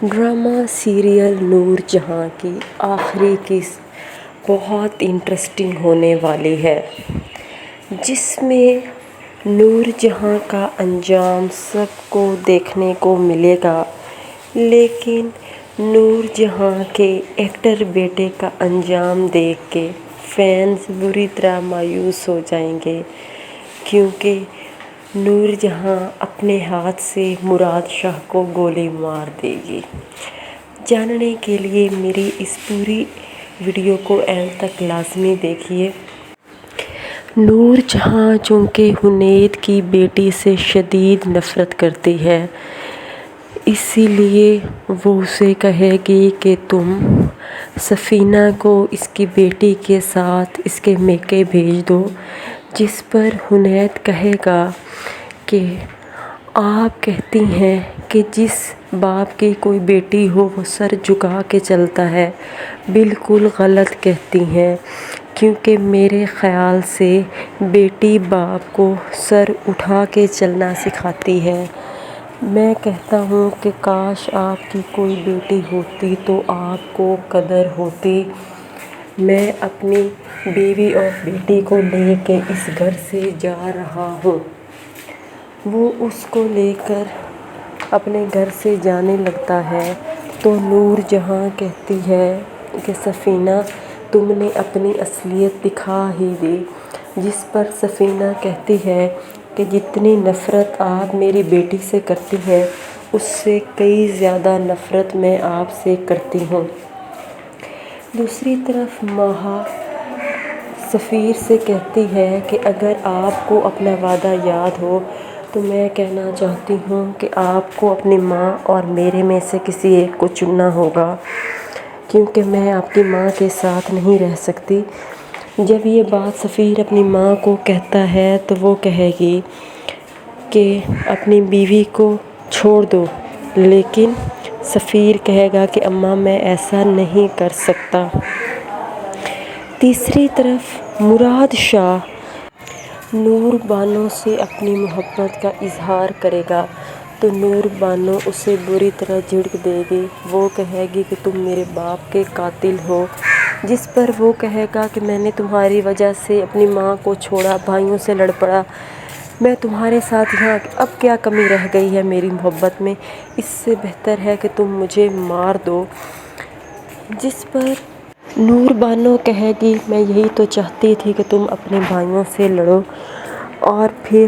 Drama serial نور جہاں کی آخری قسط بہت انٹرسٹنگ ہونے والی ہے، جس میں نور جہاں کا انجام سب کو دیکھنے کو ملے گا، لیکن نور جہاں کے ایکٹر بیٹے کا انجام دیکھ کے فینس بری طرح مایوس ہو جائیں گے، کیونکہ نور جہاں اپنے ہاتھ سے مراد شاہ کو گولی مار دے گی۔ جاننے کے لیے میری اس پوری ویڈیو کو اینڈ تک لازمی دیکھیے۔ نور جہاں چونکہ حنید کی بیٹی سے شدید نفرت کرتی ہے، اسی لیے وہ اسے کہے گی کہ تم سفینہ کو اس کی بیٹی کے ساتھ اس کے میکے بھیج دو، جس پر حنید کہے گا کہ آپ کہتی ہیں کہ جس باپ کی کوئی بیٹی ہو وہ سر جھکا کے چلتا ہے، بالکل غلط کہتی ہیں، کیونکہ میرے خیال سے بیٹی باپ کو سر اٹھا کے چلنا سکھاتی ہے۔ میں کہتا ہوں کہ کاش آپ کی کوئی بیٹی ہوتی تو آپ کو قدر ہوتی۔ میں اپنی بیوی اور بیٹی کو لے کے اس گھر سے جا رہا ہوں۔ وہ اس کو لے کر اپنے گھر سے جانے لگتا ہے تو نور جہاں کہتی ہے کہ سفینہ تم نے اپنی اصلیت دکھا ہی دی، جس پر سفینہ کہتی ہے کہ جتنی نفرت آپ میری بیٹی سے کرتی ہیں، اس سے کئی زیادہ نفرت میں آپ سے کرتی ہوں۔ دوسری طرف مہا سفیر سے کہتی ہے کہ اگر آپ کو اپنا وعدہ یاد ہو تو میں کہنا چاہتی ہوں کہ آپ کو اپنی ماں اور میرے میں سے کسی ایک کو چننا ہوگا، کیونکہ میں آپ کی ماں کے ساتھ نہیں رہ سکتی۔ جب یہ بات سفیر اپنی ماں کو کہتا ہے تو وہ کہے گی کہ اپنی بیوی کو چھوڑ دو، لیکن سفیر کہے گا کہ اماں میں ایسا نہیں کر سکتا۔ تیسری طرف مراد شاہ نور بانو سے اپنی محبت کا اظہار کرے گا تو نور بانو اسے بری طرح جھڑک دے گی۔ وہ کہے گی کہ تم میرے باپ کے قاتل ہو، جس پر وہ کہے گا کہ میں نے تمہاری وجہ سے اپنی ماں کو چھوڑا، بھائیوں سے لڑ پڑا، میں تمہارے ساتھ یہاں اب کیا کمی رہ گئی ہے میری محبت میں، اس سے بہتر ہے کہ تم مجھے مار دو۔ جس پر نور بانو کہے گی میں یہی تو چاہتی تھی کہ تم اپنے بھائیوں سے لڑو، اور پھر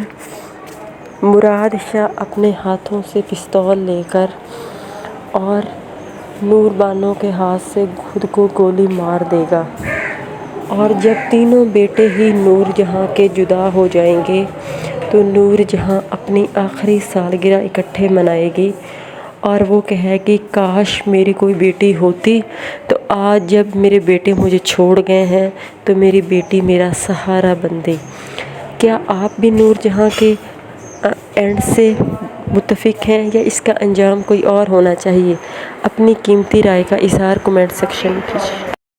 مراد شاہ اپنے ہاتھوں سے پستول لے کر اور نور بانو کے ہاتھ سے خود کو گولی مار دے گا، اور جب تینوں بیٹے ہی نور جہاں کے جدا ہو جائیں گے تو نور جہاں اپنی آخری سالگرہ اکٹھے منائے گی، اور وہ کہے گی کاش میری کوئی بیٹی ہوتی تو آج جب میرے بیٹے مجھے چھوڑ گئے ہیں تو میری بیٹی میرا سہارا بنتی۔ کیا آپ بھی نور جہاں کے اینڈ سے متفق ہیں یا اس کا انجام کوئی اور ہونا چاہیے؟ اپنی قیمتی رائے کا اظہار کمنٹ سیکشن میں کیجیے۔